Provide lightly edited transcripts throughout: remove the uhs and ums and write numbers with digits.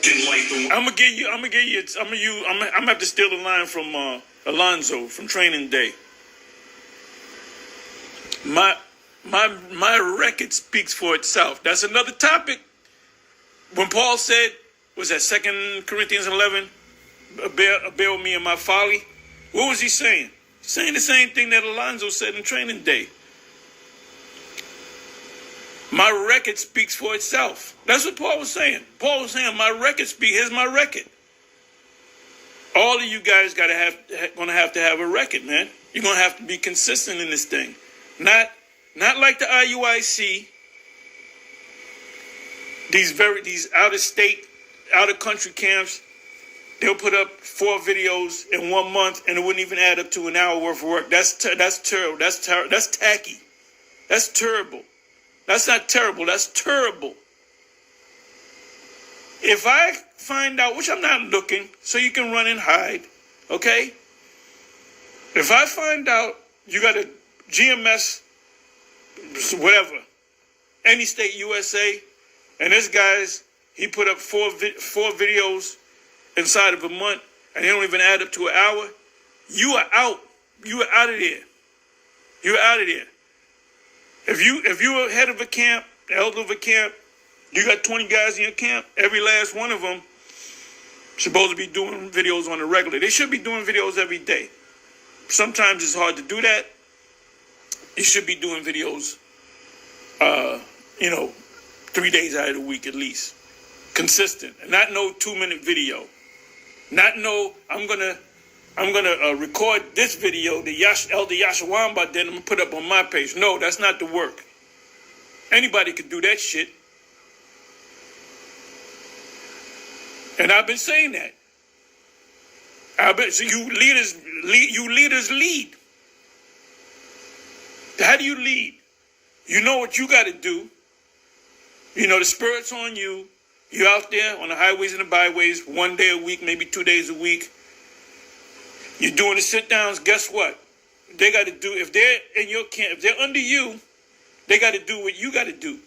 I'm gonna have to steal a line from Alonzo from Training Day. My record speaks for itself. That's another topic. When Paul said, was that 2 Corinthians 11, bear with me in my folly? What was he saying? Saying the same thing that Alonzo said in Training Day. My record speaks for itself. That's what Paul was saying. Paul was saying, my record speaks. Here's my record. All of you guys gonna have to have a record, man. You're gonna have to be consistent in this thing. Not like the IUIC. These out of state, out of country camps. They'll put up 4 videos in 1 month, and it wouldn't even add up to an hour worth of work. That's terrible. That's tacky. That's terrible. That's not terrible. That's terrible. If I find out, which I'm not looking, so you can run and hide, okay? If I find out you got a GMS, whatever, any state USA, and this guy's, he put up 4 videos inside of a month, and they don't even add up to an hour, you are out. You are out of there. You're out of there. If you are head of a camp, the elder of a camp, you got 20 guys in your camp, every last one of them supposed to be doing videos on the regular. They should be doing videos every day. Sometimes it's hard to do that. You should be doing videos, 3 days out of the week at least. Consistent. And not no 2-minute video. Not no, I'm gonna record this video, the Elder Yashawamba, then I'm gonna put up on my page. No, that's not the work. Anybody could do that shit. And I've been saying that. So you leaders lead. How do you lead? You know what you got to do. You know the Spirit's on you. You're out there on the highways and the byways 1 day a week, maybe 2 days a week. You're doing the sit downs. Guess what? They got to do, if they're in your camp, if they're under you, they got to do what you got to do.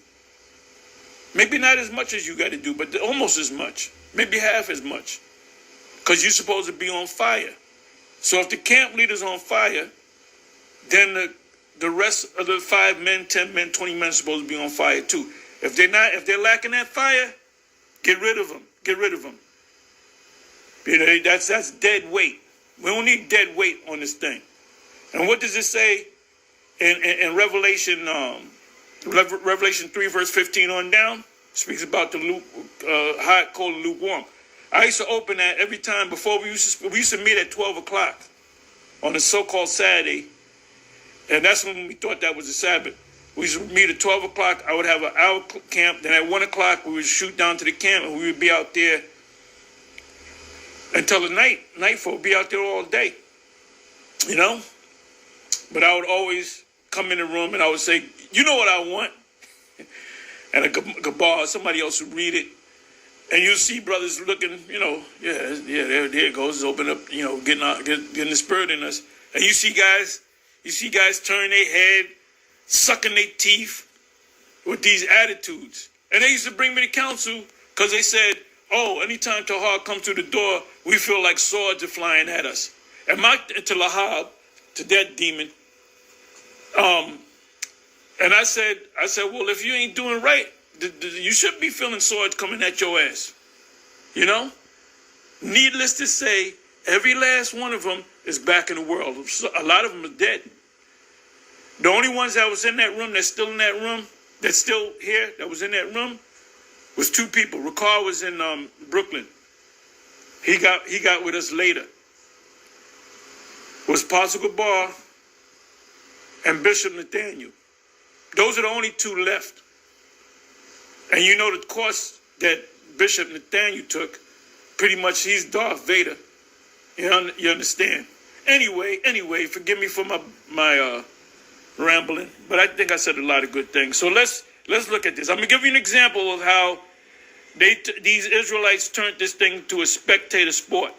Maybe not as much as you got to do, but almost as much. Maybe half as much. Because you're supposed to be on fire. So if the camp leader's on fire, then the rest of the 5 men, 10 men, 20 men are supposed to be on fire too. If they're lacking that fire, get rid of them. Get rid of them. You know, that's dead weight. We don't need dead weight on this thing. And what does it say in Revelation? Revelation 3 verse 15 on down speaks about the hot, cold, and lukewarm. I used to open that every time before we used to meet at 12 o'clock on a so-called Saturday. And that's when we thought that was the Sabbath. We used to meet at 12 o'clock. I would have an hour camp. Then at 1 o'clock, we would shoot down to the camp, and we would be out there until the nightfall. Be out there all day, you know? But I would always come in the room, and I would say, you know what I want? And a gabar, somebody else would read it. And you see brothers looking, there it goes, open up, getting the Spirit in us. And you see guys turn their head, sucking their teeth with these attitudes. And they used to bring me to council because they said, anytime Tahar comes through the door, we feel like swords are flying at us. And to Lahab, to that demon, and I said, well, if you ain't doing right, you should be feeling swords coming at your ass. You know? Needless to say, every last one of them is back in the world. A lot of them are dead. The only ones that was in that room, that's still in that room, that's still here, that was in that room, was 2 people. Ricard was in Brooklyn. He got with us later. Was Pastor Gabar and Bishop Nathaniel. Those are the only 2 left. And you know the course that Bishop Nathaniel took, pretty much he's Darth Vader. You understand? Anyway, forgive me for my rambling, but I think I said a lot of good things. So let's look at this. I'm going to give you an example of how these Israelites turned this thing to a spectator sport.